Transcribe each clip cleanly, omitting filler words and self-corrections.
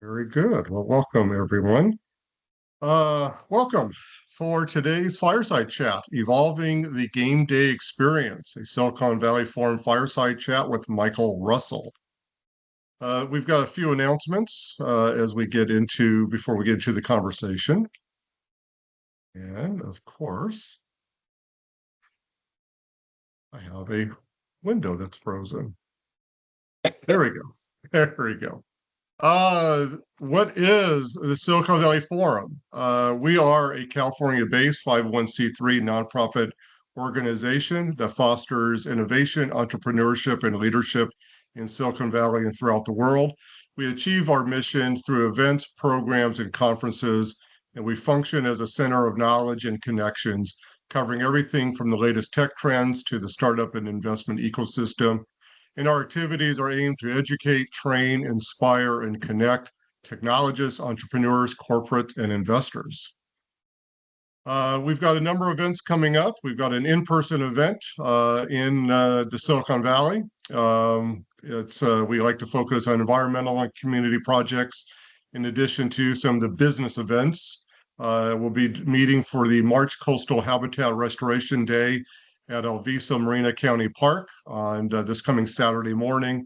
Very good. Well, welcome everyone. Welcome for today's Fireside Chat, Evolving the Game Day Experience, a Silicon Valley Forum Fireside Chat with Michael Russell. We've got a few announcements before we get into the conversation. And of course, I have a window that's frozen. There we go. There we go. What is the Silicon Valley Forum? We are a California-based 501c3 nonprofit organization that fosters innovation, entrepreneurship, and leadership in Silicon Valley and throughout the world. We achieve our mission through events, programs, and conferences, and we function as a center of knowledge and connections, covering everything from the latest tech trends to the startup and investment ecosystem, and our activities are aimed to educate, train, inspire, and connect technologists, entrepreneurs, corporates, and investors. We've got a number of events coming up. We've got an in-person event in the Silicon Valley. We like to focus on environmental and community projects in addition to some of the business events. We'll be meeting for the March Coastal Habitat Restoration Day at Alvisa Marina County Park on this coming Saturday morning.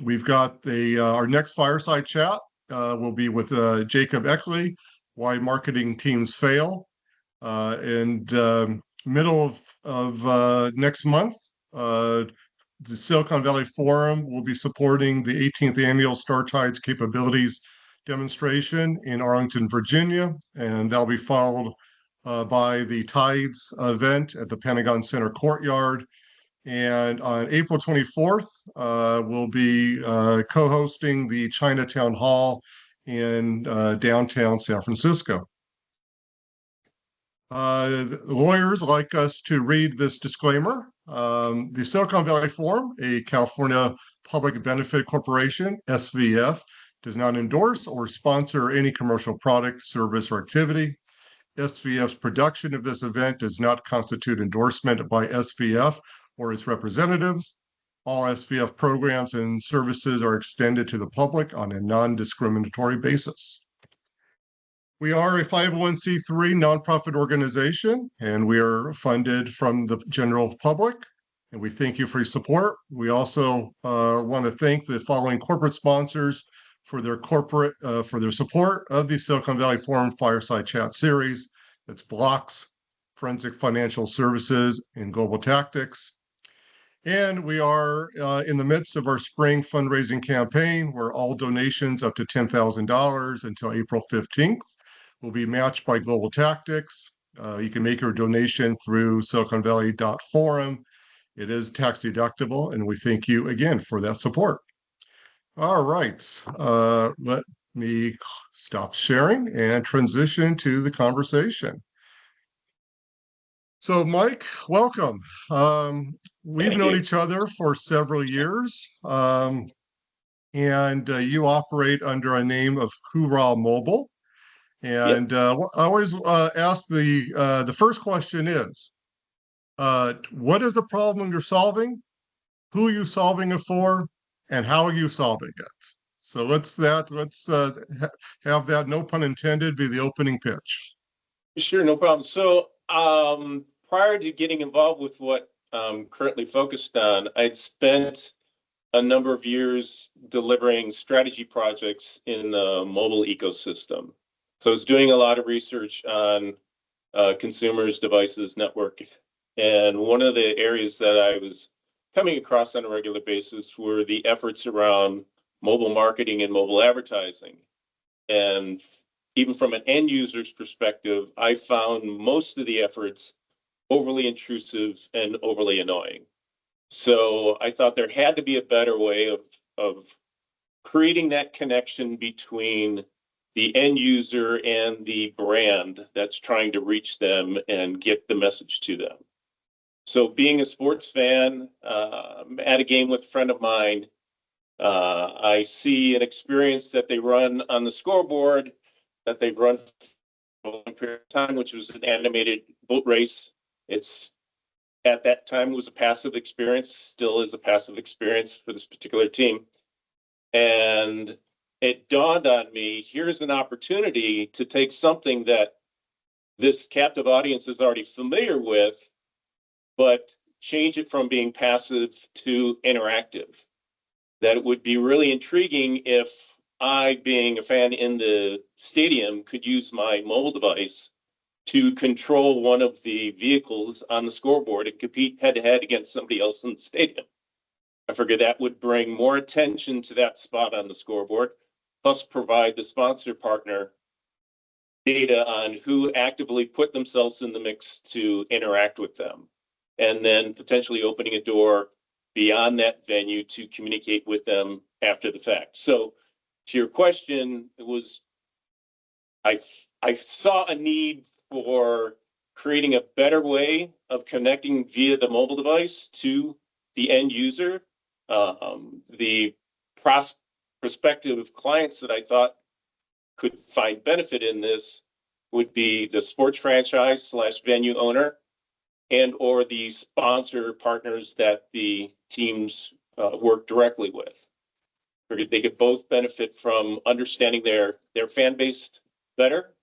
We've got our next fireside chat will be with Jacob Eckley, Why Marketing Teams Fail. And middle of next month, the Silicon Valley Forum will be supporting the 18th annual Star Tides Capabilities demonstration in Arlington, Virginia, and that'll be followed by the Tides event at the Pentagon Center Courtyard. And on April 24th, we'll be co-hosting the Chinatown Hall in downtown San Francisco. Lawyers like us to read this disclaimer. The Silicon Valley Forum, a California Public Benefit Corporation, SVF, does not endorse or sponsor any commercial product, service, or activity. SVF's production of this event does not constitute endorsement by SVF or its representatives. All SVF programs and services are extended to the public on a non-discriminatory basis. We are a 501c3 nonprofit organization, and we are funded from the general public, and we thank you for your support. We also want to thank the following corporate sponsors for their support of the Silicon Valley Forum Fireside Chat series. It's Blocks, Forensic Financial Services, and Global Tactics. And we are in the midst of our spring fundraising campaign, where all donations up to $10,000 until April 15th will be matched by Global Tactics. You can make your donation through siliconvalley.forum. It is tax deductible, and we thank you again for that support. All right, let me stop sharing and transition to the conversation. So, Mike, welcome. We've known each other for several years, and you operate under a name of Hoorah Mobile. And I always ask the first question is, what is the problem you're solving? Who are you solving it for? And how are you solving it? So let's have that, no pun intended, be the opening pitch. Sure, no problem. So prior to getting involved with what I'm currently focused on, I'd spent a number of years delivering strategy projects in the mobile ecosystem. So I was doing a lot of research on consumers, devices, network. And one of the areas that I was coming across on a regular basis were the efforts around mobile marketing and mobile advertising. And even from an end user's perspective, I found most of the efforts overly intrusive and overly annoying. So I thought there had to be a better way of creating that connection between the end user and the brand that's trying to reach them and get the message to them. So being a sports fan, at a game with a friend of mine, I see an experience that they run on the scoreboard that they've run for a long period of time, which was an animated boat race. It's at that time was a passive experience, still is a passive experience for this particular team. And it dawned on me, here's an opportunity to take something that this captive audience is already familiar with, but change it from being passive to interactive. That it would be really intriguing if I, being a fan in the stadium, could use my mobile device to control one of the vehicles on the scoreboard and compete head to head against somebody else in the stadium. I figured that would bring more attention to that spot on the scoreboard, plus provide the sponsor partner data on who actively put themselves in the mix to interact with them, and then potentially opening a door beyond that venue to communicate with them after the fact. So to your question, it was, I saw a need for creating a better way of connecting via the mobile device to the end user. The prospective clients that I thought could find benefit in this would be the sports franchise slash venue owner and or the sponsor partners that the teams work directly with. They could both benefit from understanding their fan base better,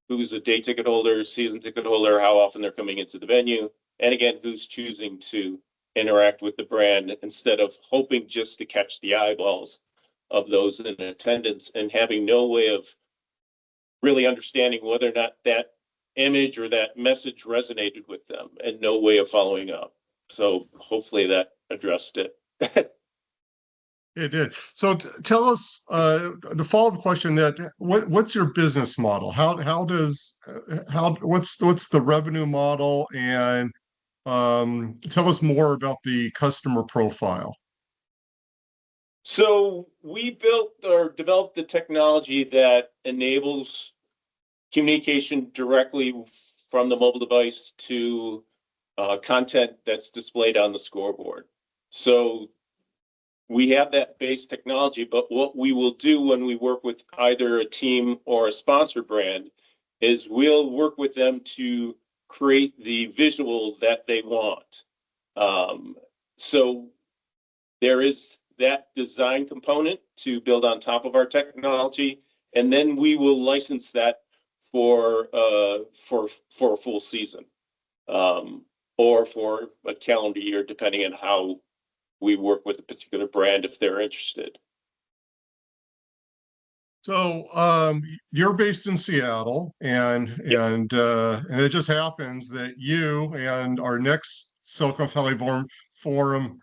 who's a day ticket holder, season ticket holder, how often they're coming into the venue, and again, who's choosing to interact with the brand instead of hoping just to catch the eyeballs of those in attendance and having no way of really understanding whether or not that image or that message resonated with them and no way of following up. So hopefully that addressed it. It did. So tell us the follow-up question: that what's your business model? How does what's the revenue model, and tell us more about the customer profile. So we built or developed the technology that enables communication directly from the mobile device to content that's displayed on the scoreboard. So we have that base technology, but what we will do when we work with either a team or a sponsor brand is we'll work with them to create the visual that they want. So there is that design component to build on top of our technology, and then we will license that for a full season, or for a calendar year, depending on how we work with a particular brand if they're interested. So you're based in Seattle, and Yep. and it just happens that you and our next Silicon Valley Forum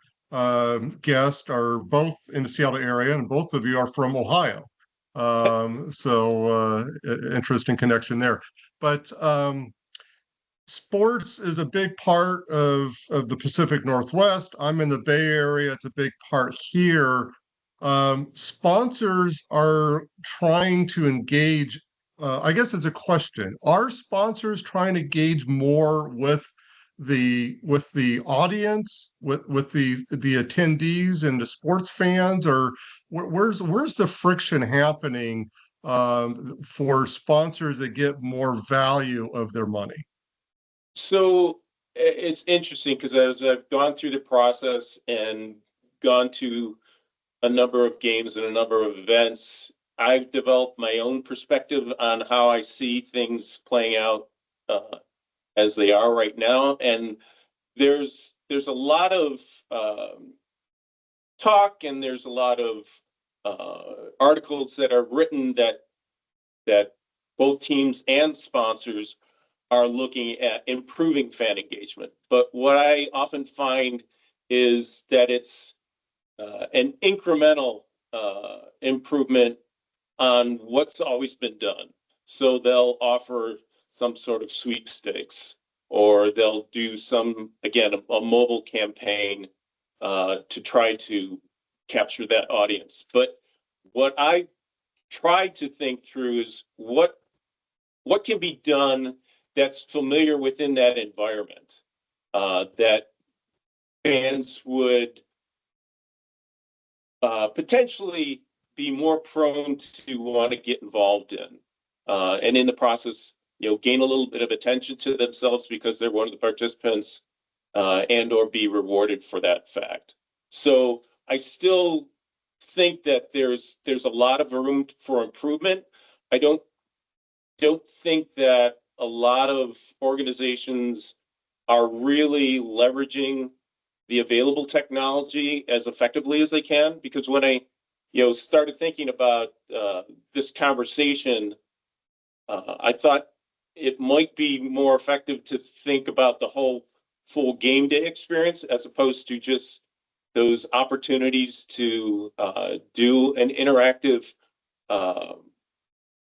guest are both in the Seattle area, and both of you are from Ohio. So interesting connection there. But sports is a big part of the Pacific Northwest. I'm in the Bay Area. It's a big part here. Sponsors are trying to engage. I guess it's a question. Are sponsors trying to engage more with the audience, with the attendees and the sports fans, or where's the friction happening for sponsors that get more value of their money? So it's interesting because as I've gone through the process and gone to a number of games and a number of events, I've developed my own perspective on how I see things playing out as they are right now. And there's a lot of talk, and there's a lot of articles that are written that both teams and sponsors are looking at improving fan engagement. But what I often find is that it's an incremental improvement on what's always been done. So they'll offer some sort of sweepstakes, or they'll do some, again, a mobile campaign to try to capture that audience. But what I tried to think through is what can be done that's familiar within that environment, that fans would potentially be more prone to want to get involved in, and in the process, gain a little bit of attention to themselves because they're one of the participants, and or be rewarded for that fact. So I still think that there's a lot of room for improvement. I don't think that a lot of organizations are really leveraging the available technology as effectively as they can. Because when I, started thinking about this conversation, I thought it might be more effective to think about the whole full game day experience as opposed to just those opportunities to do an interactive uh,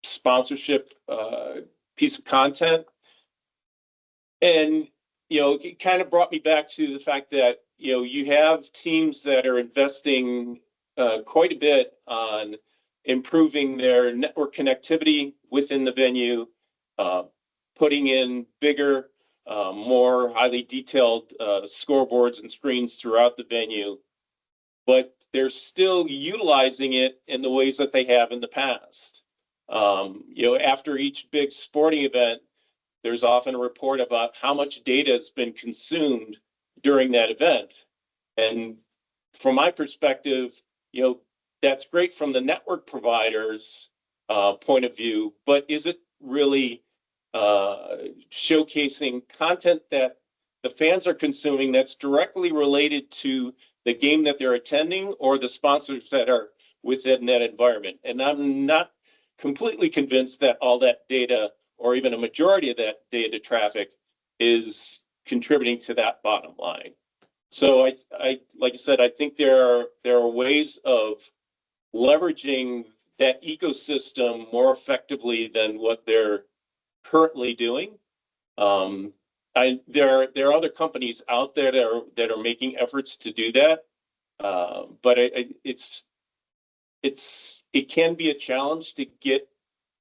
sponsorship piece of content. And, it kind of brought me back to the fact that, you have teams that are investing quite a bit on improving their network connectivity within the venue, uh, putting in bigger, more highly detailed scoreboards and screens throughout the venue, but they're still utilizing it in the ways that they have in the past. After each big sporting event, there's often a report about how much data has been consumed during that event. And from my perspective, that's great from the network provider's point of view, but is it really showcasing content that the fans are consuming that's directly related to the game that they're attending or the sponsors that are within that environment? And I'm not completely convinced that all that data, or even a majority of that data traffic, is contributing to that bottom line. So I like I said, I think there are ways of leveraging that ecosystem more effectively than what they're currently doing. There are other companies out there that are making efforts to do that, but it can be a challenge to get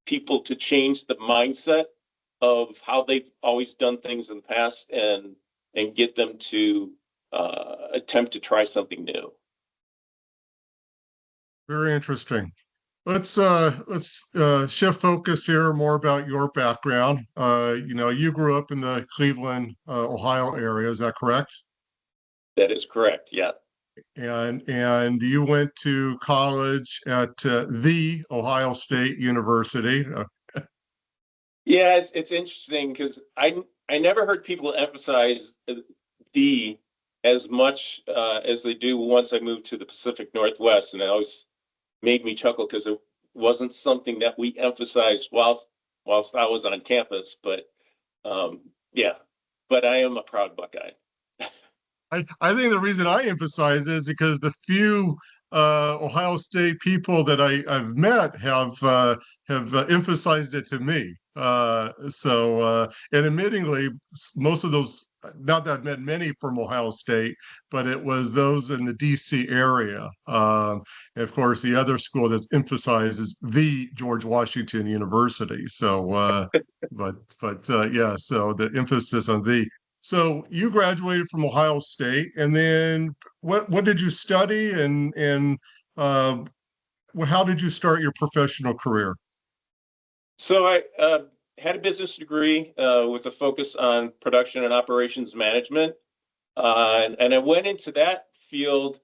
people to change the mindset of how they've always done things in the past and get them to attempt to try something new. Very interesting. Let's shift focus here more about your background. You grew up in the Cleveland, Ohio area. Is that correct? That is correct. Yeah. And you went to college at the Ohio State University. Yeah, it's interesting because I never heard people emphasize the as much as they do once I moved to the Pacific Northwest, and it always made me chuckle because it wasn't something that we emphasized whilst I was on campus. But yeah, but I am a proud Buckeye. I think the reason I emphasize it is because the few Ohio State people that I've met have emphasized it to me. And admittingly, most of those, not that I've met many from Ohio State, but it was those in the DC area. And of course, the other school that's emphasized is the George Washington University. Yeah, so the emphasis on the. So you graduated from Ohio State, and then what did you study, and uh, how did you start your professional career? So I had a business degree with a focus on production and operations management. And I went into that field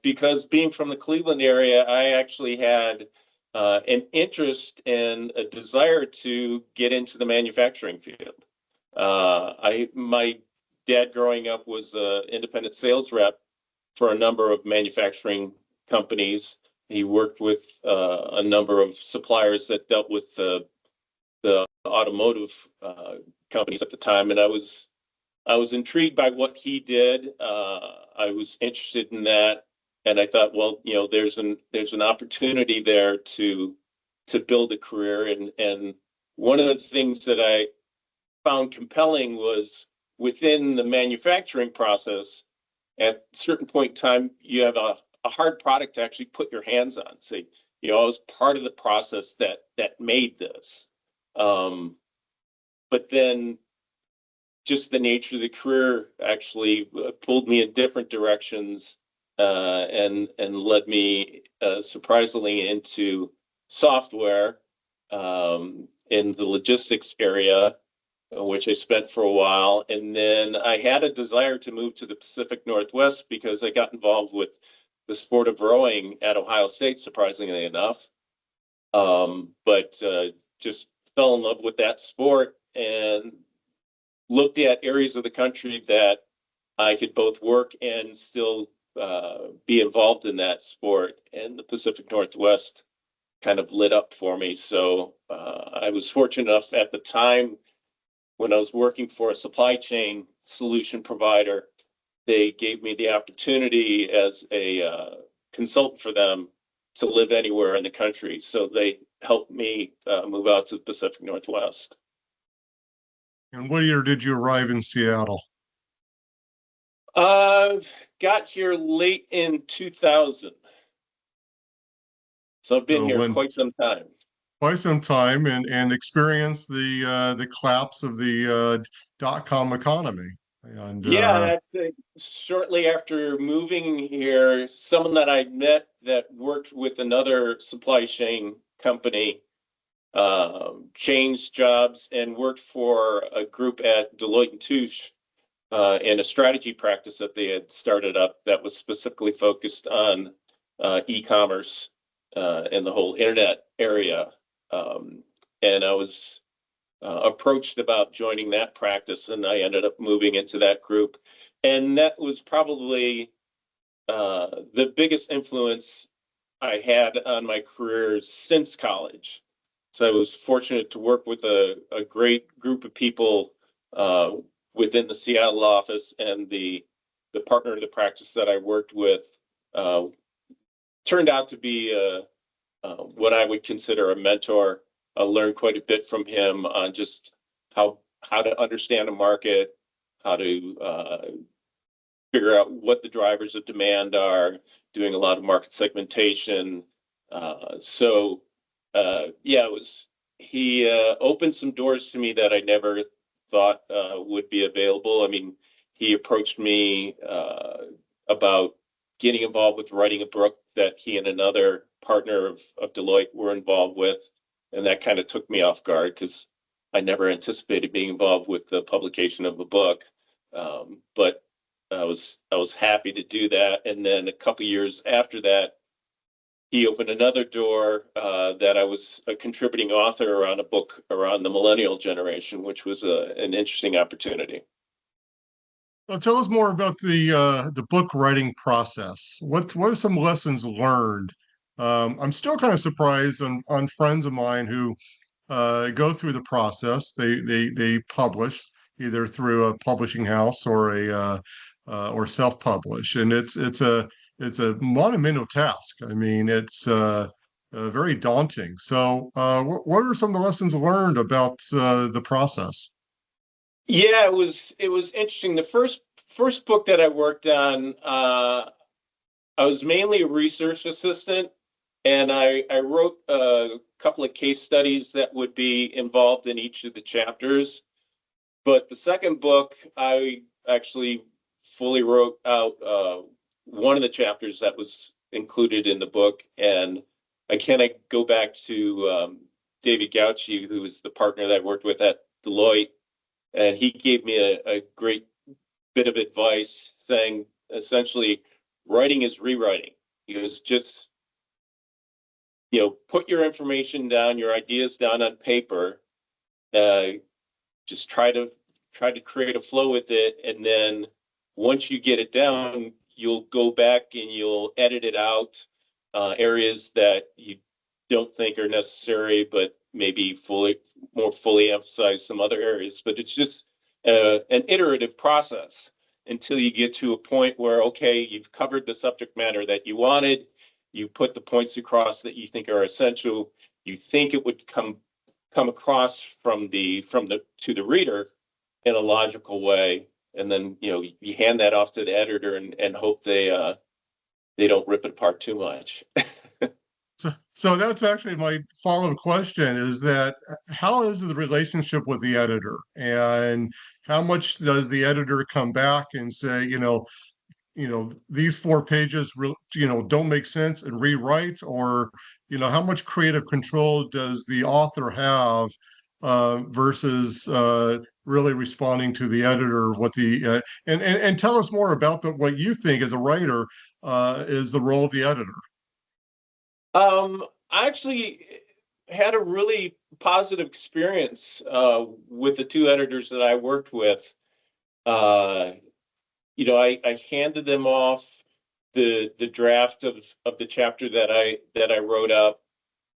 because being from the Cleveland area, I actually had an interest and a desire to get into the manufacturing field. My dad growing up was an independent sales rep for a number of manufacturing companies. He worked with a number of suppliers that dealt with the automotive companies at the time, and I was intrigued by what he did. I was interested in that, and I thought, well, there's an opportunity there to build a career. And one of the things that I found compelling was within the manufacturing process. At a certain point in time, you have a hard product to actually put your hands on. Say, I was part of the process that made this. But then just the nature of the career actually pulled me in different directions and led me surprisingly into software in the logistics area, which I spent for a while. And then I had a desire to move to the Pacific Northwest because I got involved with the sport of rowing at Ohio State, surprisingly enough. But just fell in love with that sport and looked at areas of the country that I could both work and still be involved in that sport. And the Pacific Northwest kind of lit up for me. So I was fortunate enough at the time when I was working for a supply chain solution provider, they gave me the opportunity as a consultant for them to live anywhere in the country. So they helped me move out to the Pacific Northwest. And what year did you arrive in Seattle? Got here late in 2000. So I've been So here when quite some time. quite some time and experienced the collapse of the dot-com economy. And Yeah, shortly after moving here, someone that I met that worked with another supply chain company changed jobs and worked for a group at Deloitte and Touche in a strategy practice that they had started up that was specifically focused on e-commerce and the whole internet area. And I was approached about joining that practice, and I ended up moving into that group. And that was probably the biggest influence I had on my career since college. So I was fortunate to work with a great group of people within the Seattle office, and the partner of the practice that I worked with uh, turned out to be what I would consider a mentor. I learned quite a bit from him on just how to understand a market, how to figure out what the drivers of demand are, doing a lot of market segmentation. Yeah, it was he opened some doors to me that I never thought would be available. I mean, he approached me about getting involved with writing a book that he and another partner of Deloitte were involved with. And that kind of took me off guard because I never anticipated being involved with the publication of a book. But I was happy to do that. And then a couple years after that, he opened another door that I was a contributing author around a book around the millennial generation, which was an interesting opportunity. well, tell us more about the book writing process. What are some lessons learned? I'm still kind of surprised on friends of mine who go through the process. They publish either through a publishing house or self-publish, and it's a monumental task. I mean, it's very daunting. So, what are some of the lessons learned about the process? Yeah, it was interesting. The first book that I worked on, I was mainly a research assistant, and I wrote a couple of case studies that would be involved in each of the chapters. But the second book, I actually fully wrote out one of the chapters that was included in the book, and I kind of go back to David Gauci, who was the partner that I worked with at Deloitte, and he gave me a great bit of advice saying essentially writing is rewriting. He goes, just put your information down, your ideas down on paper, uh, just try to create a flow with it, and then once you get it down, you'll go back and you'll edit it out, areas that you don't think are necessary, but maybe more fully emphasize some other areas. But it's just an iterative process until you get to a point where, okay, you've covered the subject matter that you wanted, you put the points across that you think are essential, you think it would come across from the to the reader in a logical way, and then you hand that off to the editor and hope they don't rip it apart too much. So that's actually my follow-up question is that how is the relationship with the editor and how much does the editor come back and say, these 4 pages, don't make sense and rewrite, or, how much creative control does the author have versus really responding to the editor, what the and tell us more about what you think as a writer is the role of the editor. I actually had a really positive experience with the two editors that I worked with. Uh, I handed them off the draft of the chapter that I wrote up.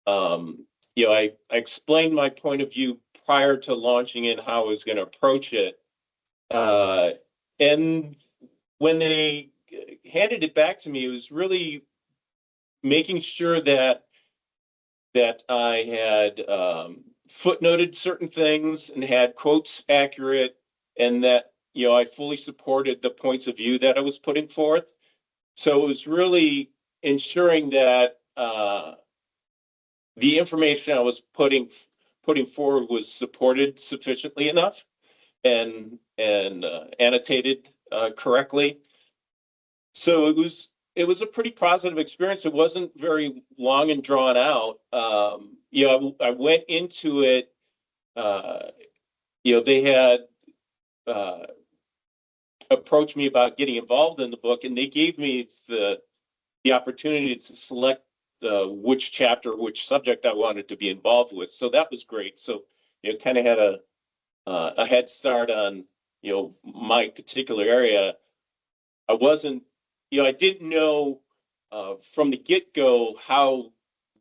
I explained my point of view prior to launching it, how I was going to approach it. And when they handed it back to me, it was really making sure that I had footnoted certain things and had quotes accurate, and that I fully supported the points of view that I was putting forth. So it was really ensuring that the information I was putting forward was supported sufficiently enough and annotated correctly. So it was a pretty positive experience. It wasn't very long and drawn out. I went into it. They had approached me about getting involved in the book, and they gave me the opportunity to select which chapter, which subject I wanted to be involved with. So that was great. So kind of had a head start on my particular area. I didn't know from the get-go how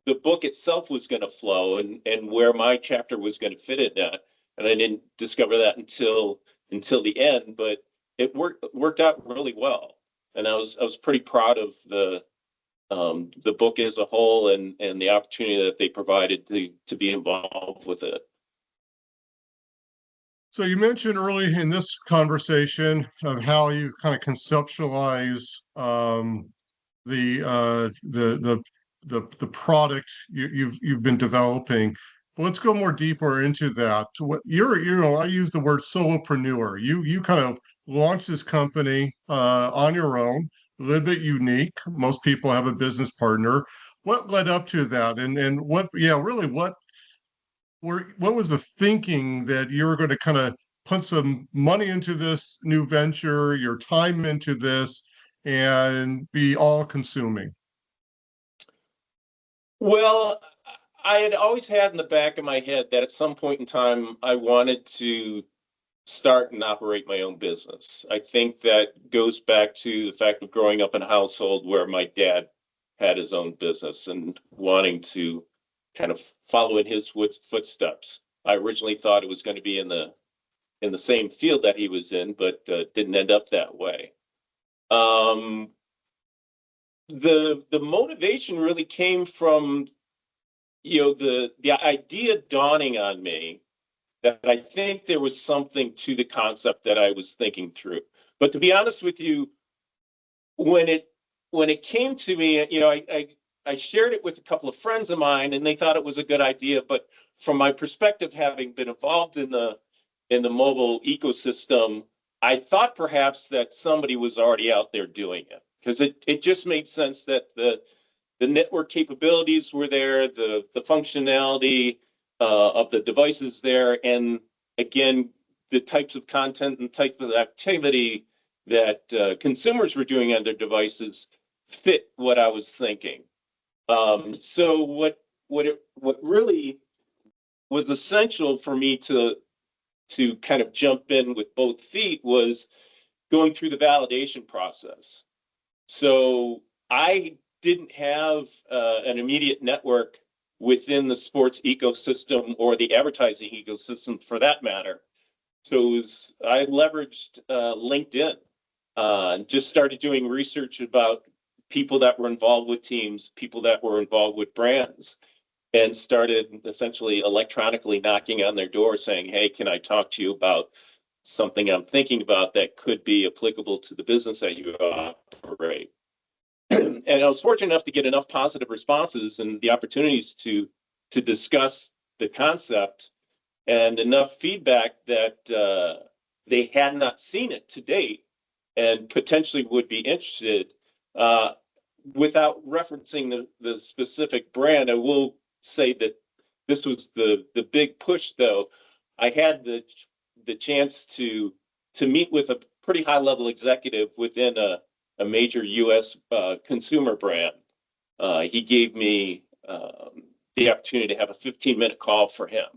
the book itself was going to flow and where my chapter was going to fit in that. And I didn't discover that until the end, but it worked out really well. And I was pretty proud of the book as a whole and the opportunity that they provided to be involved with it. So you mentioned early in this conversation of how you kind of conceptualize the the product you've been developing. Well, let's go more deeper into that. What I use the word solopreneur. You kind of launched this company on your own, a little bit unique. Most people have a business partner. What led up to that, and what, yeah, really, what was the thinking that you were going to kind of put some money into this new venture, your time into this, and be all consuming? Well, I had always had in the back of my head that at some point in time I wanted to start and operate my own business. I think that goes back to the fact of growing up in a household where my dad had his own business and wanting to kind of follow in his footsteps. I originally thought it was going to be in the same field that he was in, but didn't end up that way. Um, the motivation really came from the idea dawning on me that I think there was something to the concept that I was thinking through. But to be honest with you, when it came to me, I shared it with a couple of friends of mine, and they thought it was a good idea. But from my perspective, having been involved in the mobile ecosystem, I thought perhaps that somebody was already out there doing it, because it just made sense that the network capabilities were there, the functionality of the devices there, and again, the types of content and type of activity that consumers were doing on their devices fit what I was thinking. So what really was essential for me to kind of jump in with both feet was going through the validation process. So I didn't have an immediate network within the sports ecosystem or the advertising ecosystem for that matter. So I leveraged LinkedIn, just started doing research about people that were involved with teams, people that were involved with brands, and started essentially electronically knocking on their door saying, hey, can I talk to you about something I'm thinking about that could be applicable to the business that you operate? And I was fortunate enough to get enough positive responses and the opportunities to discuss the concept, and enough feedback that they had not seen it to date and potentially would be interested. Uh, Without referencing the specific brand, I will say that this was the big push, though. I had the chance to meet with a pretty high level executive within a major U.S. Consumer brand. He gave me the opportunity to have a 15-minute call for him.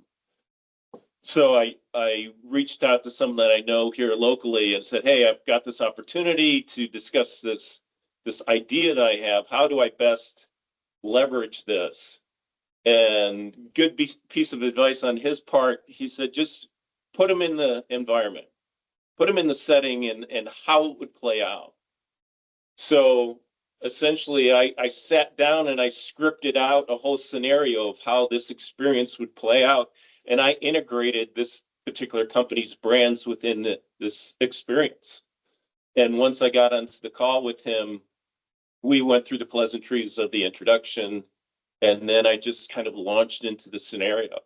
So I reached out to someone that I know here locally and said, "Hey, I've got this opportunity to discuss this idea that I have. How do I best leverage this?" And good piece of advice on his part. He said, "Just put him in the environment, put him in the setting, and how it would play out." So essentially, I sat down and I scripted out a whole scenario of how this experience would play out, and I integrated this particular company's brands within this experience. And once I got onto the call with him, we went through the pleasantries of the introduction, and then I just kind of launched into the scenario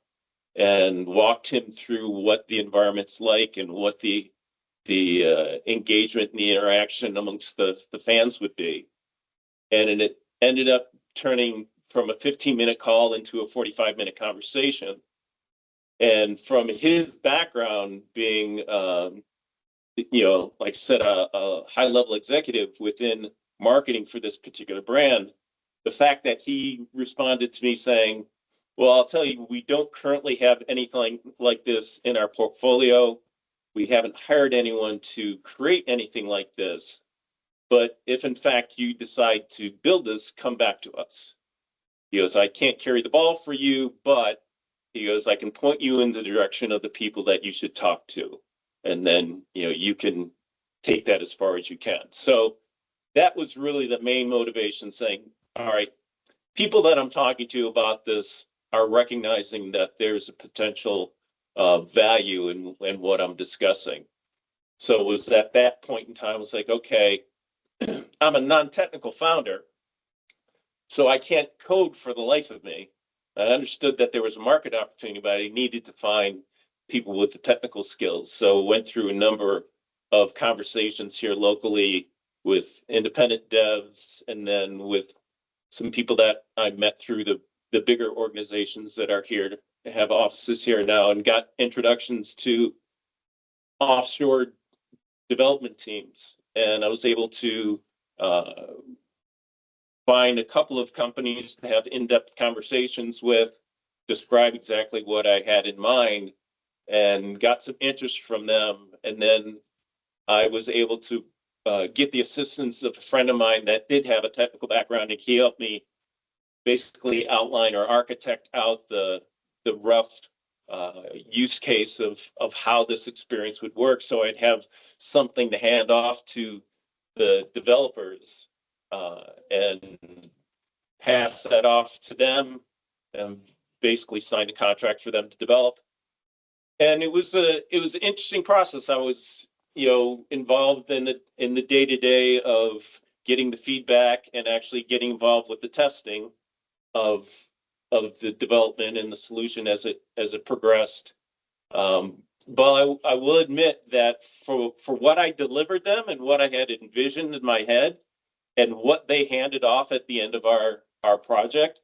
and walked him through what the environment's like and what the engagement and the interaction amongst the fans would be. And it ended up turning from a 15-minute call into a 45-minute conversation. And from his background being, like I said, a high-level executive within marketing for this particular brand, the fact that he responded to me saying, "Well, I'll tell you, we don't currently have anything like this in our portfolio. We haven't hired anyone to create anything like this. But if in fact you decide to build this, come back to us." He goes, "I can't carry the ball for you, but," he goes, "I can point you in the direction of the people that you should talk to. And then, you can take that as far as you can." So that was really the main motivation, saying, all right, people that I'm talking to about this are recognizing that there's a potential value in what I'm discussing. So it was at that point in time, I was like, okay, I'm a non-technical founder, so I can't code for the life of me. I understood that there was a market opportunity, but I needed to find people with the technical skills. So went through a number of conversations here locally with independent devs, and then with some people that I met through the bigger organizations that are here to have offices here now, and got introductions to offshore development teams. And I was able to find a couple of companies to have in-depth conversations with, describe exactly what I had in mind, and got some interest from them. And then I was able to get the assistance of a friend of mine that did have a technical background, and he helped me basically outline or architect out the rough use case of how this experience would work, so I'd have something to hand off to the developers and pass that off to them, and basically sign a contract for them to develop. And it was an interesting process. I was involved in the day-to-day of getting the feedback and actually getting involved with the testing of the development and the solution as it progressed. But I will admit that for what I delivered them and what I had envisioned in my head, and what they handed off at the end of our project,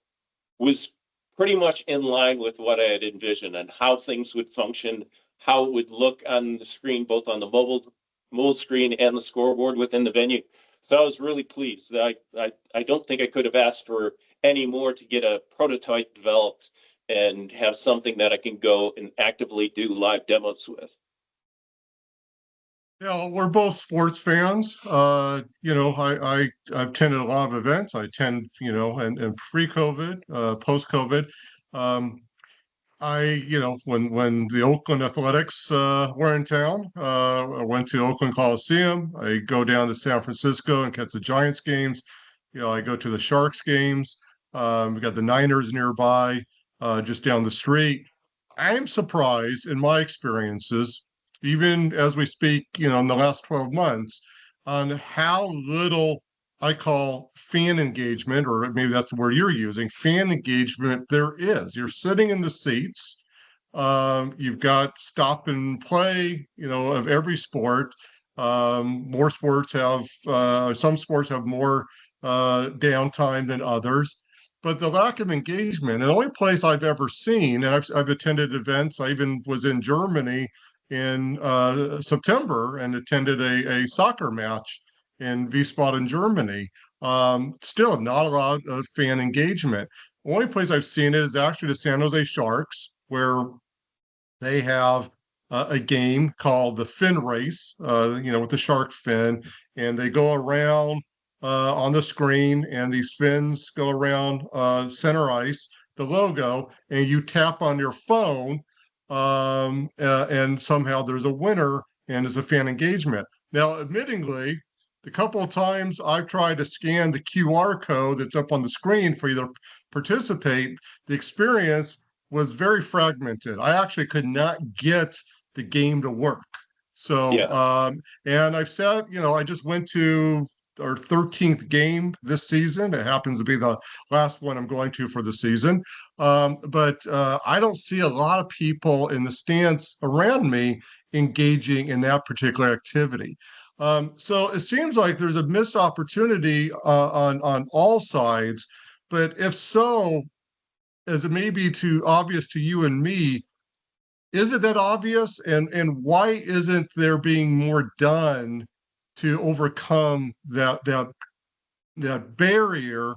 was pretty much in line with what I had envisioned and how things would function, how it would look on the screen, both on the mobile screen and the scoreboard within the venue. So I was really pleased. I don't think I could have asked for any more to get a prototype developed and have something that I can go and actively do live demos with. Yeah, we're both sports fans. I've attended a lot of events. I attend, and pre-COVID, post-COVID. Um, when the Oakland Athletics were in town, I went to Oakland Coliseum. I go down to San Francisco and catch the Giants games. I go to the Sharks games. We got the Niners nearby, just down the street. I am surprised in my experiences, even as we speak, in the last 12 months, on how little I call fan engagement, or maybe that's the word you're using, fan engagement there is. You're sitting in the seats. You've got stop and play, of every sport. More sports have, some sports have more downtime than others. but the lack of engagement. And the only place I've ever seen, and I've attended events. I even was in Germany in September and attended a soccer match in Wiesbaden, Germany. Still not a lot of fan engagement. The only place I've seen it is actually the San Jose Sharks, where they have a game called the fin race, with the shark fin, and they go around on the screen, and these fins go around center ice, the logo, and you tap on your phone, and somehow there's a winner, and it's a fan engagement. Now, admittingly, the couple of times I've tried to scan the QR code that's up on the screen for you to participate, the experience was very fragmented. I actually could not get the game to work. So, Yeah. and I've said, I just went to our 13th game this season. It happens to be the last one I'm going to for the season. But I don't see a lot of people in the stands around me engaging in that particular activity. So it seems like there's a missed opportunity on all sides. But if so, as it may be too obvious to you and me, is it that obvious? And why isn't there being more done to overcome that barrier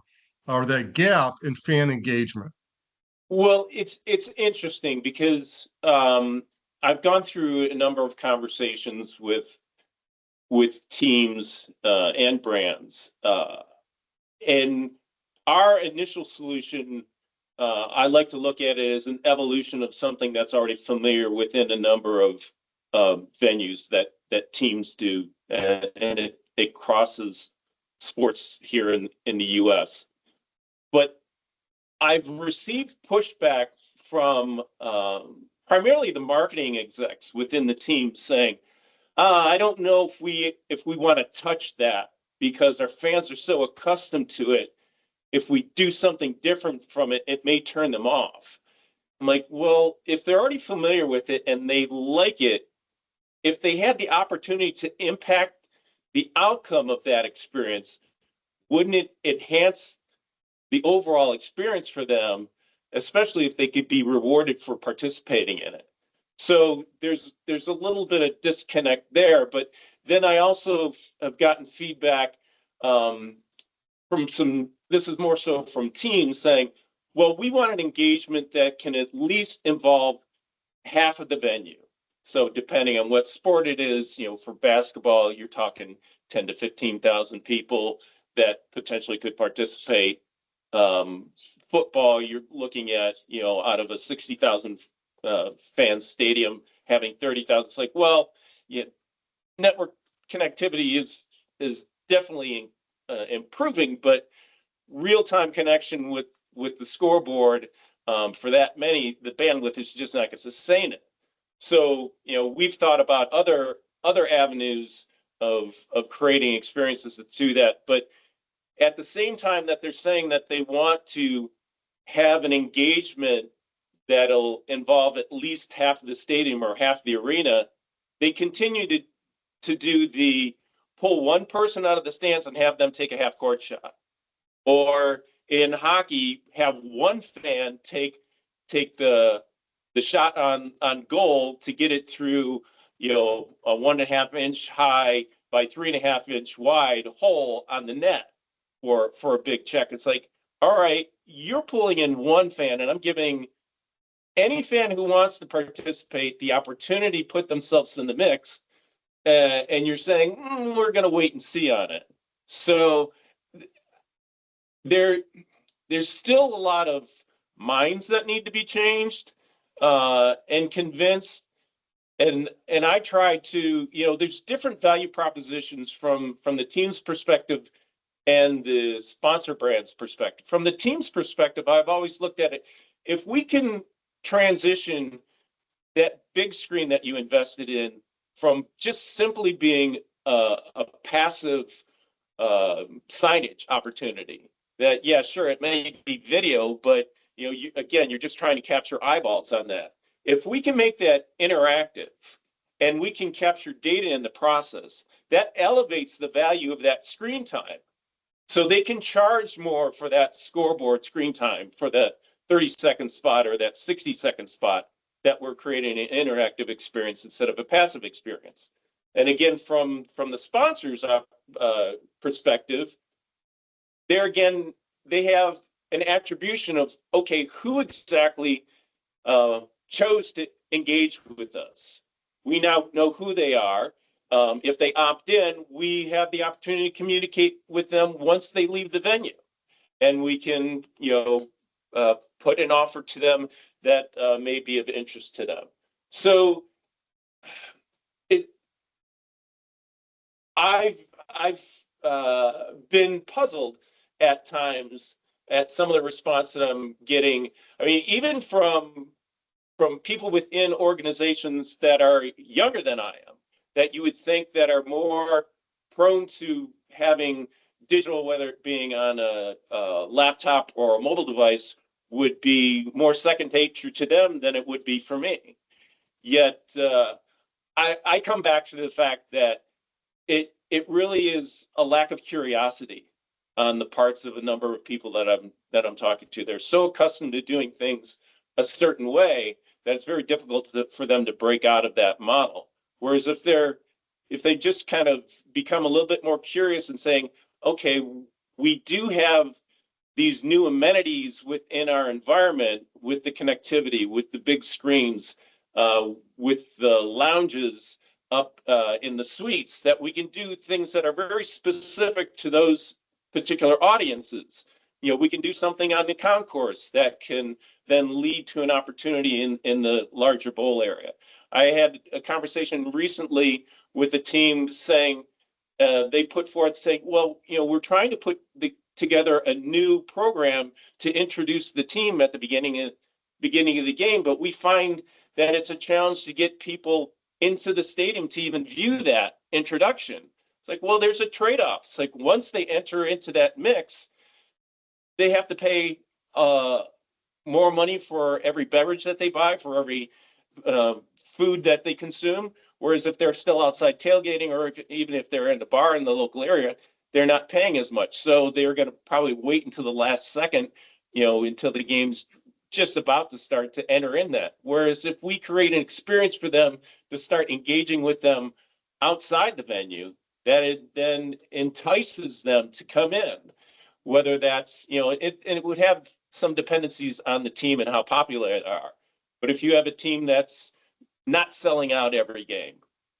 or that gap in fan engagement? Well, it's interesting because I've gone through a number of conversations with teams and brands, and our initial solution, I like to look at it as an evolution of something that's already familiar within a number of venues that teams do, and it crosses sports here in the U.S. But I've received pushback from primarily the marketing execs within the team saying, I don't know if we want to touch that because our fans are so accustomed to it. If we do something different from it, it may turn them off. I'm like, well, if they're already familiar with it and they like it, if they had the opportunity to impact the outcome of that experience, wouldn't it enhance the overall experience for them, especially if they could be rewarded for participating in it? So there's a little bit of disconnect there, but then I also have gotten feedback from some. This is more so from teams saying, well, we want an engagement that can at least involve half of the venue. So depending on what sport it is, for basketball, you're talking 10 to 15,000 people that potentially could participate. Football, you're looking at, out of a 60,000 fan stadium, having 30,000. It's like, well, yeah, network connectivity is definitely improving, but real-time connection with the scoreboard, for that many, the bandwidth is just not going to sustain it. So, we've thought about other avenues of creating experiences that do that, but at the same time that they're saying that they want to have an engagement that'll involve at least half of the stadium or half the arena, they continue to do the pull one person out of the stands and have them take a half court shot. Or in hockey, have one fan take the shot on goal to get it through, a 1.5 inch high by 3.5 inch wide hole on the net for a big check. It's like, all right, you're pulling in one fan, and I'm giving any fan who wants to participate the opportunity to put themselves in the mix, and you're saying, we're going to wait and see on it. So there's still a lot of minds that need to be changed and convinced. And I try to, there's different value propositions from the team's perspective and the sponsor brand's perspective. From the team's perspective, I've always looked at it. If we can transition that big screen that you invested in from just simply being a passive signage opportunity, that, yeah, sure, it may be video, but you're just trying to capture eyeballs on that. If we can make that interactive and we can capture data in the process, that elevates the value of that screen time. So they can charge more for that scoreboard screen time, for the 30-second spot or that 60-second spot, that we're creating an interactive experience instead of a passive experience. And again, from the sponsors' perspective, there again, they have an attribution of, okay, who exactly chose to engage with us. We now know who they are. If they opt in, we have the opportunity to communicate with them once they leave the venue, and we can, put an offer to them that may be of interest to them. So, it, I've been puzzled at times at some of the response that I'm getting. I mean, even from people within organizations that are younger than I am, that you would think that are more prone to having digital, whether it being on a laptop or a mobile device, would be more second nature to them than it would be for me. Yet I come back to the fact that it really is a lack of curiosity on the parts of a number of people that I'm talking to. They're so accustomed to doing things a certain way that it's very difficult for them to break out of that model. Whereas if they just kind of become a little bit more curious and saying, okay, we do have these new amenities within our environment, with the connectivity, with the big screens, with the lounges up in the suites, that we can do things that are very specific to those particular audiences. We can do something on the concourse that can then lead to an opportunity in the larger bowl area. I had a conversation recently with a team saying, they put forth saying, well, we're trying to put together a new program to introduce the team at the beginning of the game, but we find that it's a challenge to get people into the stadium to even view that introduction. It's like, well, there's a trade-off. It's like, once they enter into that mix, they have to pay more money for every beverage that they buy, for every food that they consume. Whereas if they're still outside tailgating, or even if they're in the bar in the local area, they're not paying as much. So they're going to probably wait until the last second, until the game's just about to start, to enter in that. Whereas if we create an experience for them to start engaging with them outside the venue, that it then entices them to come in. Whether that's, and it would have some dependencies on the team and how popular they are. But if you have a team that's not selling out every game,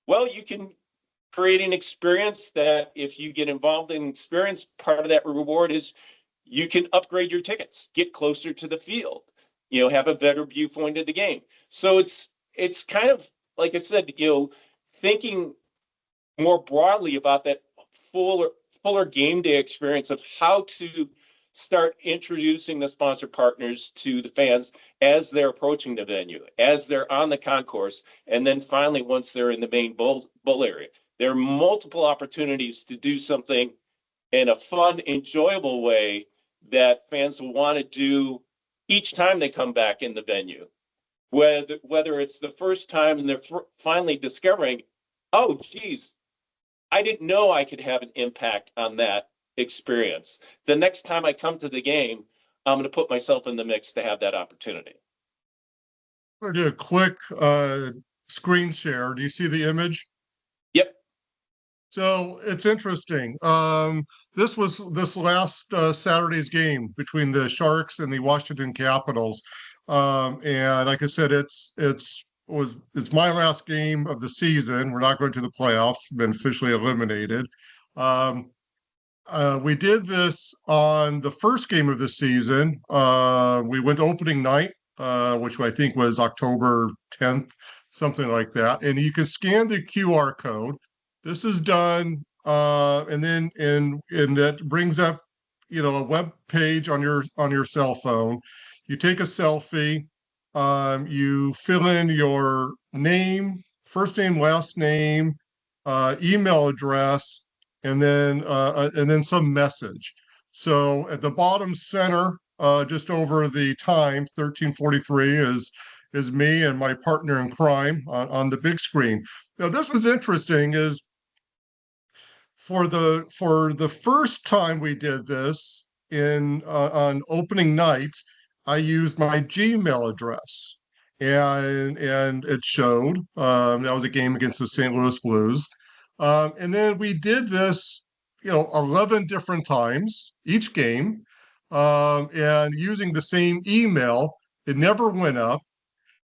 well, you can create an experience that, if you get involved in experience, part of that reward is you can upgrade your tickets, get closer to the field, have a better viewpoint of the game. So it's kind of, like I said, thinking more broadly about that fuller game day experience of how to start introducing the sponsor partners to the fans as they're approaching the venue, as they're on the concourse, and then finally, once they're in the main bowl area. There are multiple opportunities to do something in a fun, enjoyable way that fans will want to do each time they come back in the venue. Whether it's the first time and they're finally discovering, oh, geez, I didn't know I could have an impact on that experience. The next time I come to the game, I'm going to put myself in the mix to have that opportunity. I'm gonna do a quick screen share. Do you see the image? Yep. So it's interesting. This was this last Saturday's game between the Sharks and the Washington Capitals. And like I said, it's my last game of the season. We're not going to the playoffs, been officially eliminated. Um, we did this on the first game of the season. We went opening night, which I think was October 10th, something like that. And you can scan the QR code. This is done, and then and that brings up, a web page on your cell phone. You take a selfie. You fill in your name, first name, last name, email address, and then some message. So at the bottom center, just over the time, 13:43 is me and my partner in crime on the big screen. Now this was interesting, is for the first time we did this in on opening night, I used my Gmail address, and it showed that was a game against the St. Louis Blues, and then we did this, 11 different times each game, and using the same email. It never went up.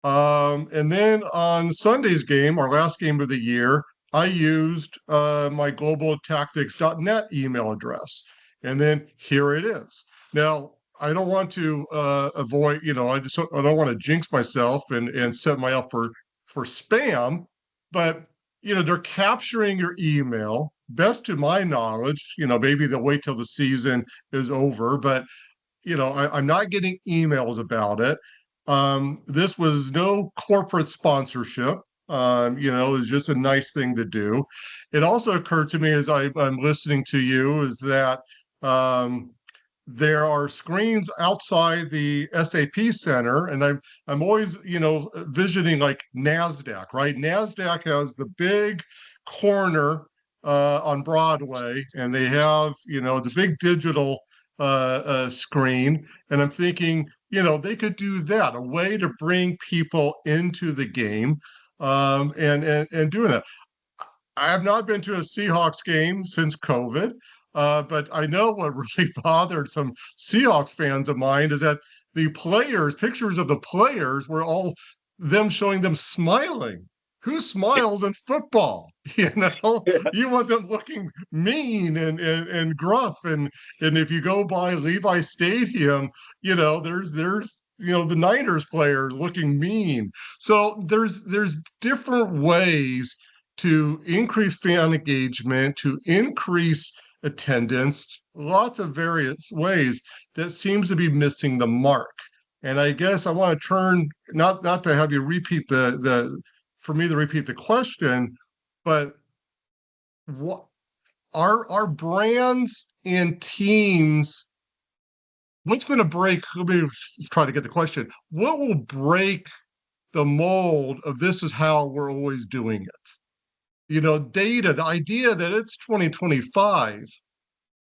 And then on Sunday's game, our last game of the year, I used my globaltactics.net email address. And then here it is. Now, I don't want to avoid, I don't want to jinx myself and set my up for spam, but they're capturing your email. Best to my knowledge, maybe they'll wait till the season is over, but I'm not getting emails about it. This was no corporate sponsorship. It was just a nice thing to do. It also occurred to me as I'm listening to you is that um, there are screens outside the SAP Center, and I'm always visioning like NASDAQ, right? NASDAQ has the big corner on Broadway, and they have the big digital screen, and I'm thinking they could do that, a way to bring people into the game, and doing that. I have not been to a Seahawks game since COVID, but I know what really bothered some Seahawks fans of mine is that the players, pictures of the players were all them showing them smiling. Who smiles in football? You want them looking mean and gruff. And if you go by Levi Stadium, there's the Niners players looking mean. So there's different ways to increase fan engagement, to increase attendance, lots of various ways that seems to be missing the mark. And I guess I want to turn not to have you repeat the for me to repeat the question, but what are brands and teams, what's going to break? Let me try to get the question. What will break the mold of this is how we're always doing it? Data, the idea that it's 2025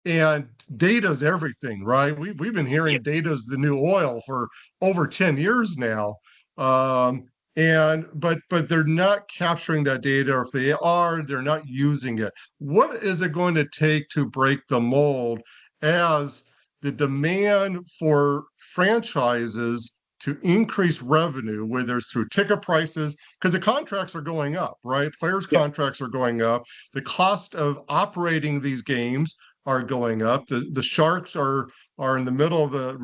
and data is everything, right? We've been Yeah. hearing data is the new oil for over 10 years now. And but they're not capturing that data, or if they are, they're not using it. What is it going to take to break the mold as the demand for franchises to increase revenue, whether it's through ticket prices, because the contracts are going up, right? Players' Yeah. contracts are going up. The cost of operating these games are going up. The Sharks are in the middle of a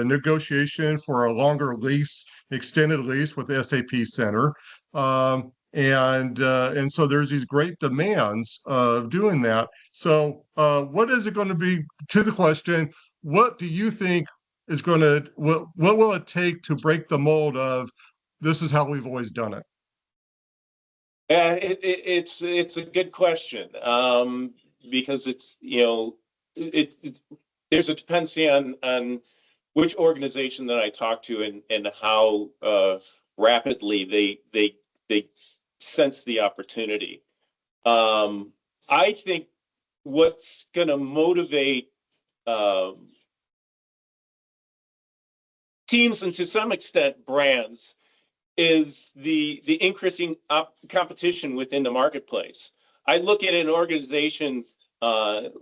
negotiation for a longer lease, extended lease with the SAP Center. And so there's these great demands of doing that. So what is it going to be, to the question, what do you think is going to, what will it take to break the mold of this is how we've always done it? It's a good question, because it's there's a dependency on which organization that I talk to and how rapidly they sense the opportunity. I think what's going to motivate teams, and to some extent brands, is the increasing competition within the marketplace. I look at an organization called,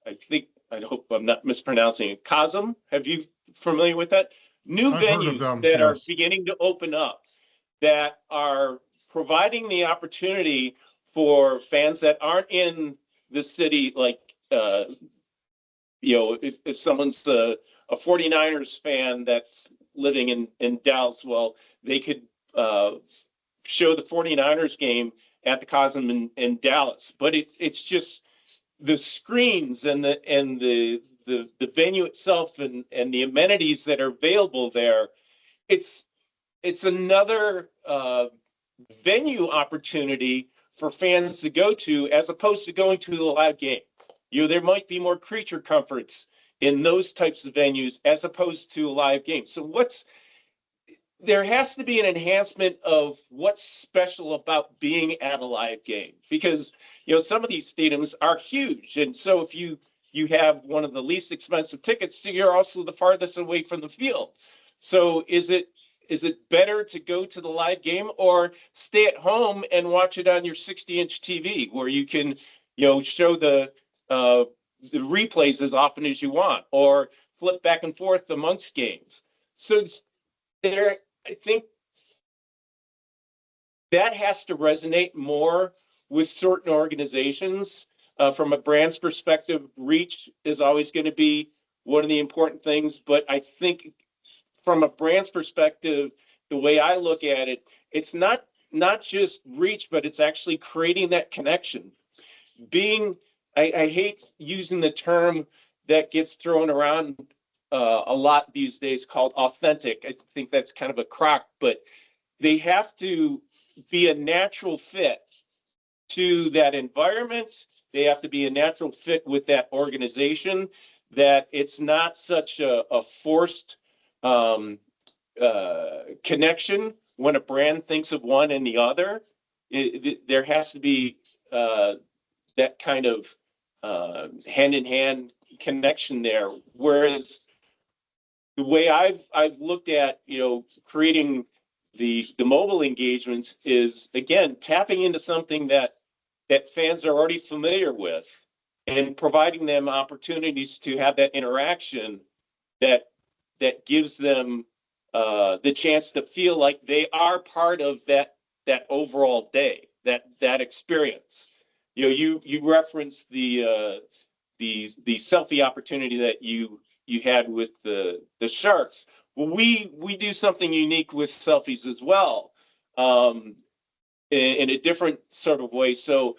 I hope I'm not mispronouncing it, Cosm. Have you familiar with that? New I've heard of venues them, that are yes. beginning to open up that are providing the opportunity for fans that aren't in the city, like if someone's a 49ers fan that's living in Dallas, well, they could show the 49ers game at the Cosm in Dallas. But it's just the screens and the venue itself and the amenities that are available there. It's another venue opportunity for fans to go to, as opposed to going to the live game. There might be more creature comforts in those types of venues as opposed to a live game. So there has to be an enhancement of what's special about being at a live game, because some of these stadiums are huge, and so if you have one of the least expensive tickets, so you're also the farthest away from the field. So is it better to go to the live game or stay at home and watch it on your 60-inch TV, where you can show the replays as often as you want, or flip back and forth amongst games? So there, I think that has to resonate more with certain organizations. From a brand's perspective, reach is always going to be one of the important things. But I think from a brand's perspective, the way I look at it, it's not just reach, but it's actually creating that connection. Being, I hate using the term that gets thrown around a lot these days called authentic. I think that's kind of a crock, but they have to be a natural fit to that environment. They have to be a natural fit with that organization, that it's not such a forced connection when a brand thinks of one and the other. There has to be that kind of hand-in-hand connection there. Whereas the way I've looked at creating the mobile engagements is, again, tapping into something that fans are already familiar with, and providing them opportunities to have that interaction that gives them the chance to feel like they are part of that overall day, that experience. You referenced the selfie opportunity that you had with the Sharks. Well, we do something unique with selfies as well, in a different sort of way. So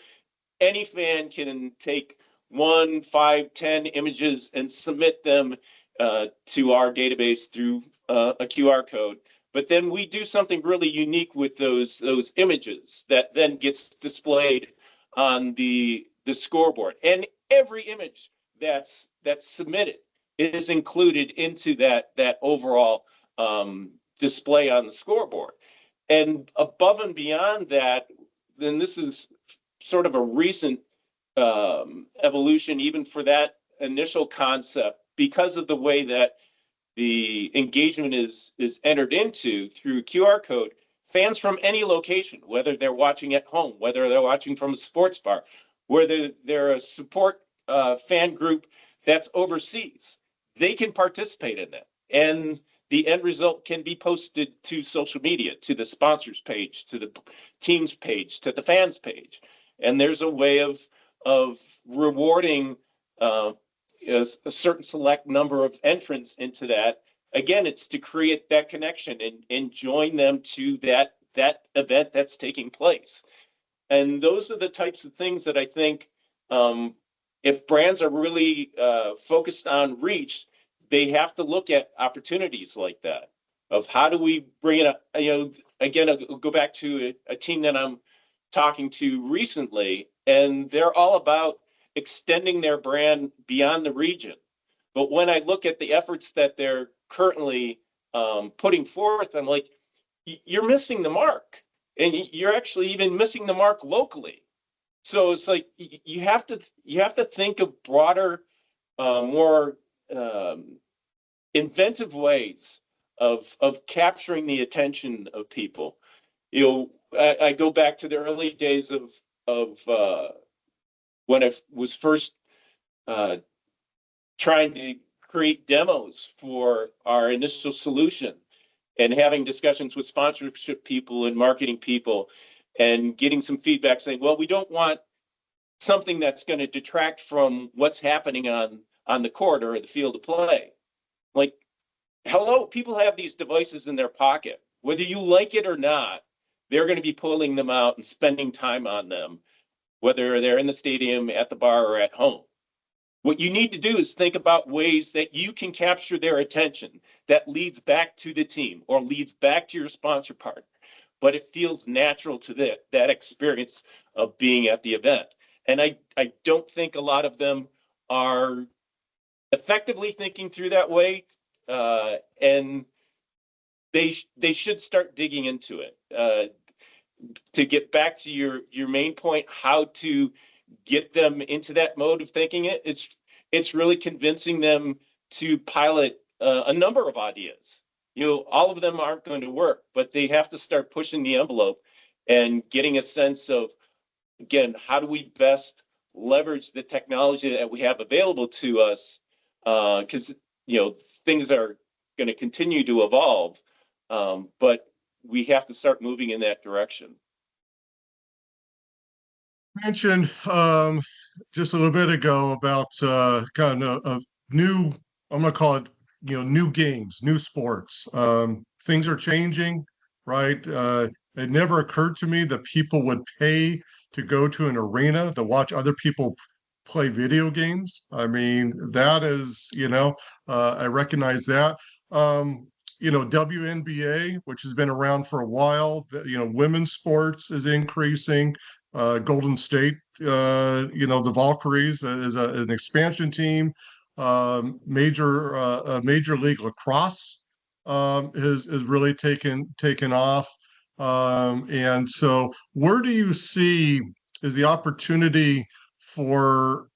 any fan can take 1, 5, 10 images and submit them to our database through a QR code. But then we do something really unique with those images that then gets displayed on the scoreboard. And every image that's submitted is included into that overall display on the scoreboard. And above and beyond that, then this is sort of a recent evolution, even for that initial concept, because of the way that the engagement is entered into through QR code. Fans from any location, whether they're watching at home, whether they're watching from a sports bar, whether they're a support fan group that's overseas, they can participate in that. And the end result can be posted to social media, to the sponsors page, to the teams page, to the fans page. And there's a way of rewarding a certain select number of entrants into that. Again, it's to create that connection and join them to that event that's taking place. And those are the types of things that I think, if brands are really focused on reach, they have to look at opportunities like that, of how do we bring it up. Again, I'll go back to a team that I'm talking to recently, and they're all about extending their brand beyond the region. But when I look at the efforts that they're currently putting forth, I'm like, you're missing the mark, and you're actually even missing the mark locally. So it's like you have to think of broader, more inventive ways of capturing the attention of people. I go back to the early days of when I was first trying to create demos for our initial solution, and having discussions with sponsorship people and marketing people, and getting some feedback saying, well, we don't want something that's going to detract from what's happening on the court or the field of play. Like, hello, people have these devices in their pocket. Whether you like it or not, they're going to be pulling them out and spending time on them, whether they're in the stadium, at the bar, or at home. What you need to do is think about ways that you can capture their attention that leads back to the team or leads back to your sponsor partner, but it feels natural to that experience of being at the event. And I don't think a lot of them are effectively thinking through that way. And they should start digging into it. To get back to your main point, how to get them into that mode of thinking it's really convincing them to pilot a number of ideas. All of them aren't going to work, but they have to start pushing the envelope and getting a sense of, again, how do we best leverage the technology that we have available to us? Because things are going to continue to evolve, but we have to start moving in that direction. Mentioned just a little bit ago about kind of new, I'm going to call it, new games, new sports. Things are changing, right? It never occurred to me that people would pay to go to an arena to watch other people play video games. I mean, that is, I recognize that. WNBA, which has been around for a while, women's sports is increasing. Golden State, the Valkyries is an expansion team. Major League Lacrosse has really taken off. And so, where do you see is the opportunity for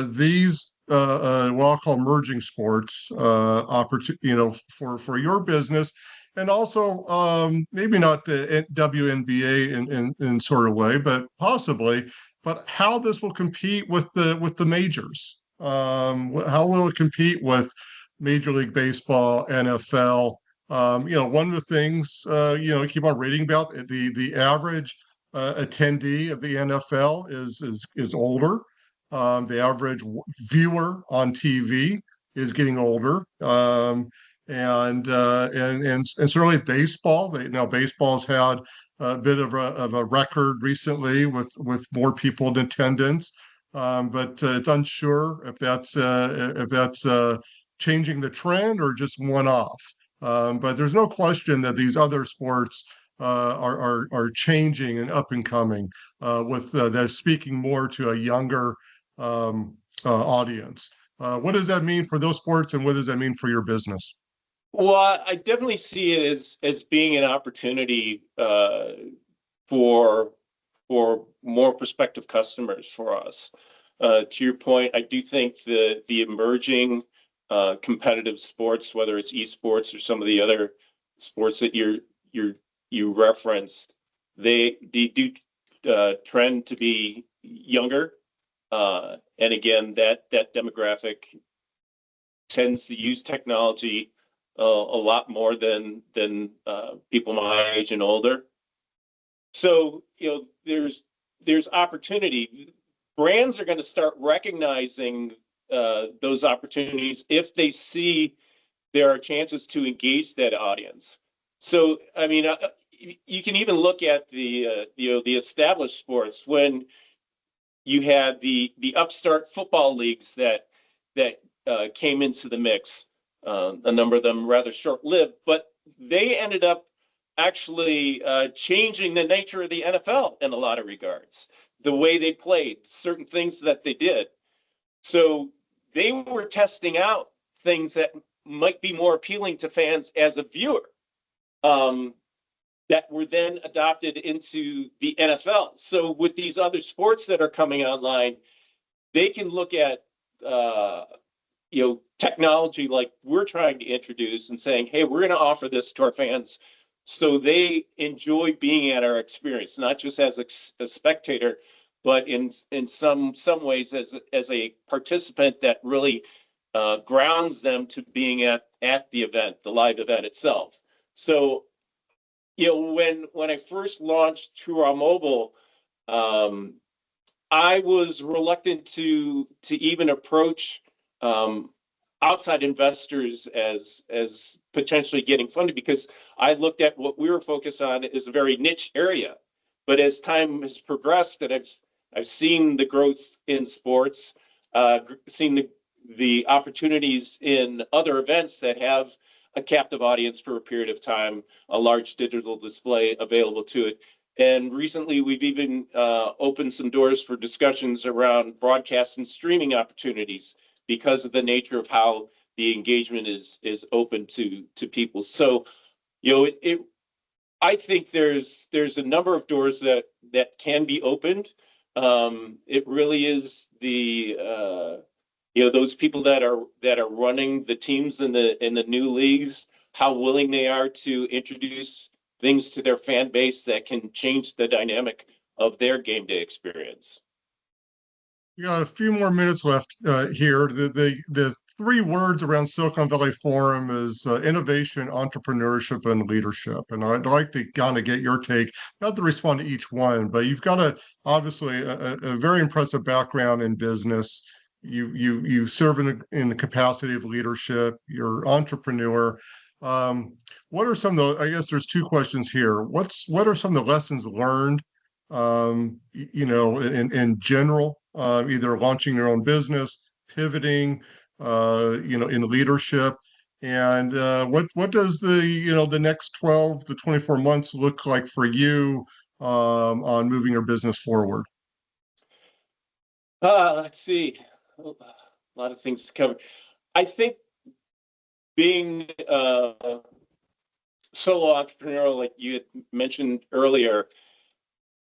these what I'll call emerging sports for your business, and also maybe not the WNBA in sort of way, but possibly, but how this will compete with the majors. How will it compete with Major League Baseball, NFL? One of the things keep on reading about the average attendee of the NFL is older. The average viewer on TV is getting older. And certainly baseball. Baseball's had a bit of a record recently with more people in attendance, but it's unsure if that's changing the trend or just one off. But there's no question that these other sports are changing and up and coming with they're speaking more to a younger audience. What does that mean for those sports, and what does that mean for your business? Well, I definitely see it as being an opportunity for more prospective customers for us. To your point, I do think the emerging competitive sports, whether it's eSports or some of the other sports that you referenced, they do trend to be younger, and again, that demographic tends to use technology a lot more than people my age and older. So there's opportunity. Brands are going to start recognizing those opportunities if they see there are chances to engage that audience. So I mean, you can even look at the established sports when you had the upstart football leagues that came into the mix. A number of them rather short-lived, but they ended up actually changing the nature of the NFL in a lot of regards. The way they played, certain things that they did. So they were testing out things that might be more appealing to fans as a viewer, that were then adopted into the NFL. So with these other sports that are coming online, they can look at technology like we're trying to introduce and saying, hey, we're going to offer this to our fans so they enjoy being at our experience, not just as a spectator, but in some ways as a participant that really grounds them to being at the event, the live event itself. So, when I first launched TrueRaw Mobile, I was reluctant to even approach outside investors as potentially getting funded, because I looked at what we were focused on as a very niche area. But as time has progressed, and I've seen the growth in sports, seen the opportunities in other events that have a captive audience for a period of time, a large digital display available to it. And recently, we've even opened some doors for discussions around broadcast and streaming opportunities because of the nature of how the engagement is open to people. So, I think there's a number of doors that can be opened. It really is the those people that are running the teams in the new leagues, how willing they are to introduce things to their fan base that can change the dynamic of their game day experience. We got a few more minutes left here. The three words around Silicon Valley Forum is innovation, entrepreneurship, and leadership. And I'd like to kind of get your take, not to respond to each one, but you've got obviously a very impressive background in business. You serve in the capacity of leadership. You're entrepreneur. What are some of the? I guess there's two questions here. What are some of the lessons learned in general, either launching your own business, pivoting, in leadership, and what does the next 12 to 24 months look like for you on moving your business forward? Let's see, a lot of things to cover. I think being solo entrepreneurial, like you had mentioned earlier,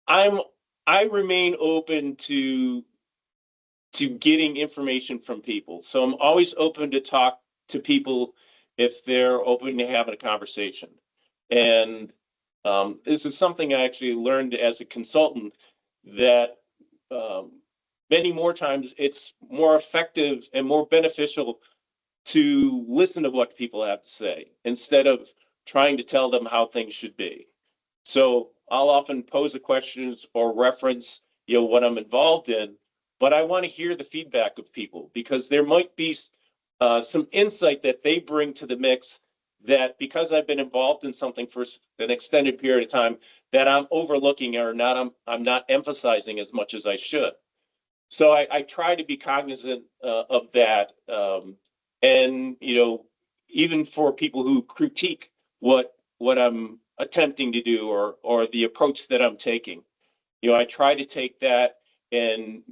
I remain open to getting information from people. So I'm always open to talk to people if they're open to having a conversation. And this is something I actually learned as a consultant, that many more times it's more effective and more beneficial to listen to what people have to say instead of trying to tell them how things should be. So I'll often pose a questions or reference, what I'm involved in, but I want to hear the feedback of people, because there might be some insight that they bring to the mix that, because I've been involved in something for an extended period of time, that I'm overlooking, or I'm not emphasizing as much as I should. So I try to be cognizant of that, and even for people who critique what I'm attempting to do, or the approach that I'm taking, I try to take that and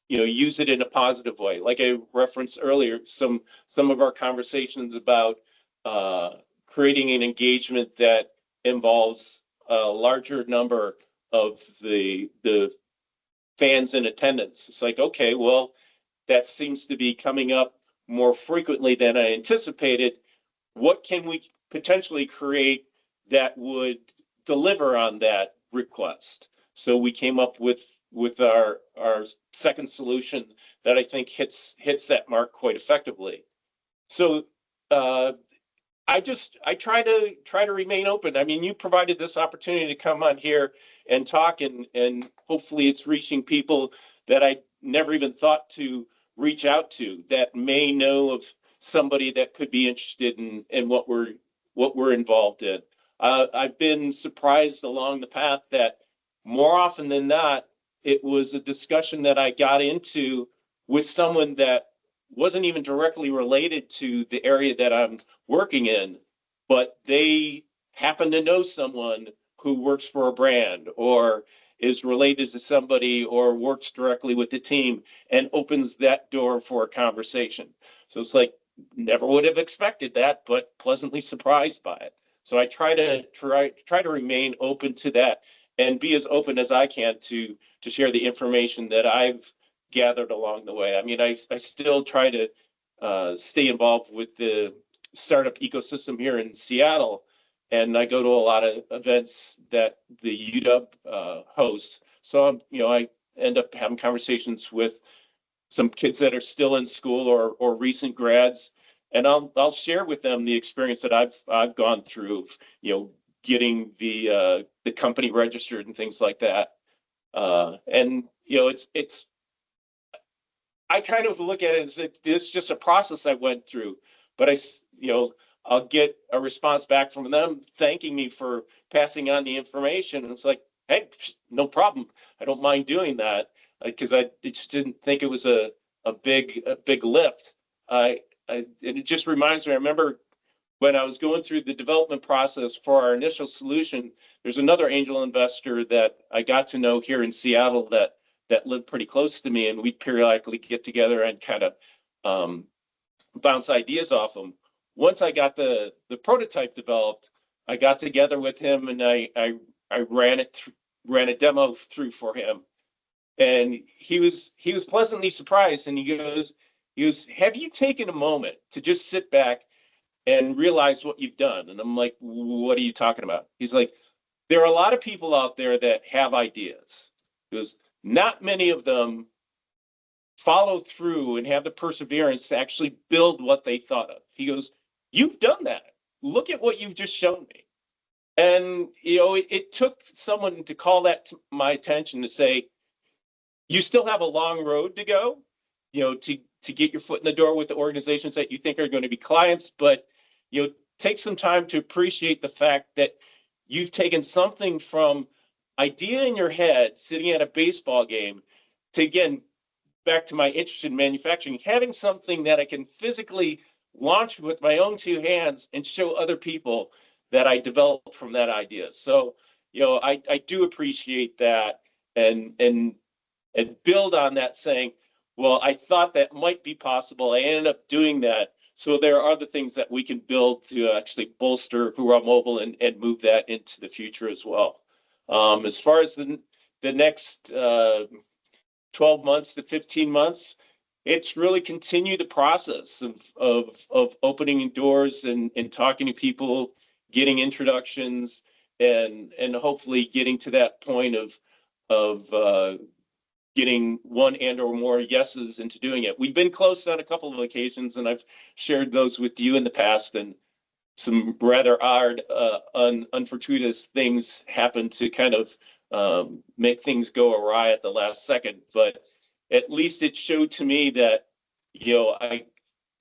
use it in a positive way. Like I referenced earlier, some of our conversations about creating an engagement that involves a larger number of the fans in attendance. It's like, okay, well, that seems to be coming up more frequently than I anticipated. What can we potentially create that would deliver on that request? So we came up with our second solution that I think hits that mark quite effectively. So I try to remain open. I mean, you provided this opportunity to come on here and talk, and hopefully it's reaching people that I never even thought to reach out to, that may know of somebody that could be interested in what we're involved in. I've been surprised along the path that more often than not, it was a discussion that I got into with someone that wasn't even directly related to the area that I'm working in, but they happen to know someone who works for a brand, or is related to somebody, or works directly with the team, and opens that door for a conversation. So it's like, never would have expected that, but pleasantly surprised by it. So I try to remain open to that, and be as open as I can to share the information that I've gathered along the way. I mean, I still try to stay involved with the startup ecosystem here in Seattle, and I go to a lot of events that the UW hosts. So I end up having conversations with some kids that are still in school, or recent grads, and I'll share with them the experience that I've gone through, getting the company registered and things like that. And it's I kind of look at it as it's just a process I went through, but I'll get a response back from them thanking me for passing on the information. And it's like, hey, no problem. I don't mind doing that, because I just didn't think it was a big lift. And it just reminds me, I remember when I was going through the development process for our initial solution, there's another angel investor that I got to know here in Seattle that lived pretty close to me, and we'd periodically get together and kind of bounce ideas off them. Once I got the prototype developed, I got together with him and I ran a demo through for him, and he was pleasantly surprised. And he goes, have you taken a moment to just sit back and realize what you've done? And I'm like, what are you talking about? He's like, there are a lot of people out there that have ideas. He goes, not many of them follow through and have the perseverance to actually build what they thought of. He goes, you've done that. Look at what you've just shown me. And, it took someone to call that to my attention to say, you still have a long road to go, to get your foot in the door with the organizations that you think are going to be clients, but, take some time to appreciate the fact that you've taken something from idea in your head, sitting at a baseball game, to, again, back to my interest in manufacturing, having something that I can physically launch with my own two hands and show other people that I developed from that idea. So, I do appreciate that, and build on that, saying, well, I thought that might be possible. I ended up doing that. So there are other things that we can build to actually bolster Hurrah Mobile and move that into the future as well. As far as the next 12 months to 15 months, it's really continue the process of opening doors and talking to people, getting introductions, and hopefully getting to that point of getting one and or more yeses into doing it. We've been close on a couple of occasions, and I've shared those with you in the past, and some rather odd, unfortuitous things happen to kind of make things go awry at the last second. But at least it showed to me that, I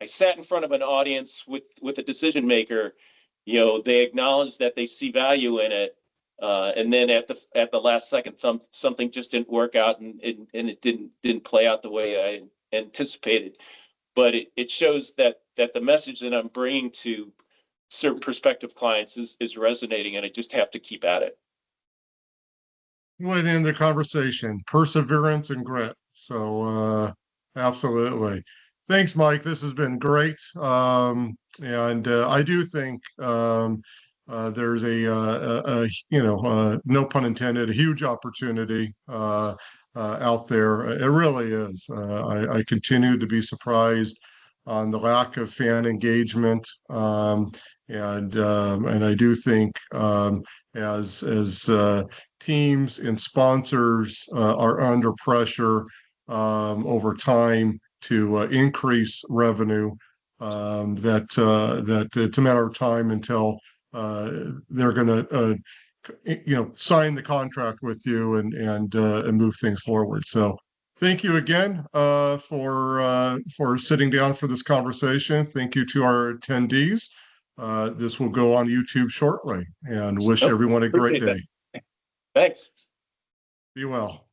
sat in front of an audience with a decision maker. They acknowledged that they see value in it, and then at the last second, something just didn't work out, and it didn't play out the way I anticipated. But it shows that the message that I'm bringing to certain prospective clients is resonating, and I just have to keep at it. Within the conversation, perseverance and grit. So, absolutely. Thanks, Mike. This has been great. And I do think there's no pun intended, a huge opportunity out there. It really is. I continue to be surprised on the lack of fan engagement. And I do think as teams and sponsors are under pressure over time to increase revenue, that it's a matter of time until they're going to sign the contract with you and move things forward. So thank you again for sitting down for this conversation. Thank you to our attendees. This will go on YouTube shortly, and wish everyone a great day. Thanks. Be well.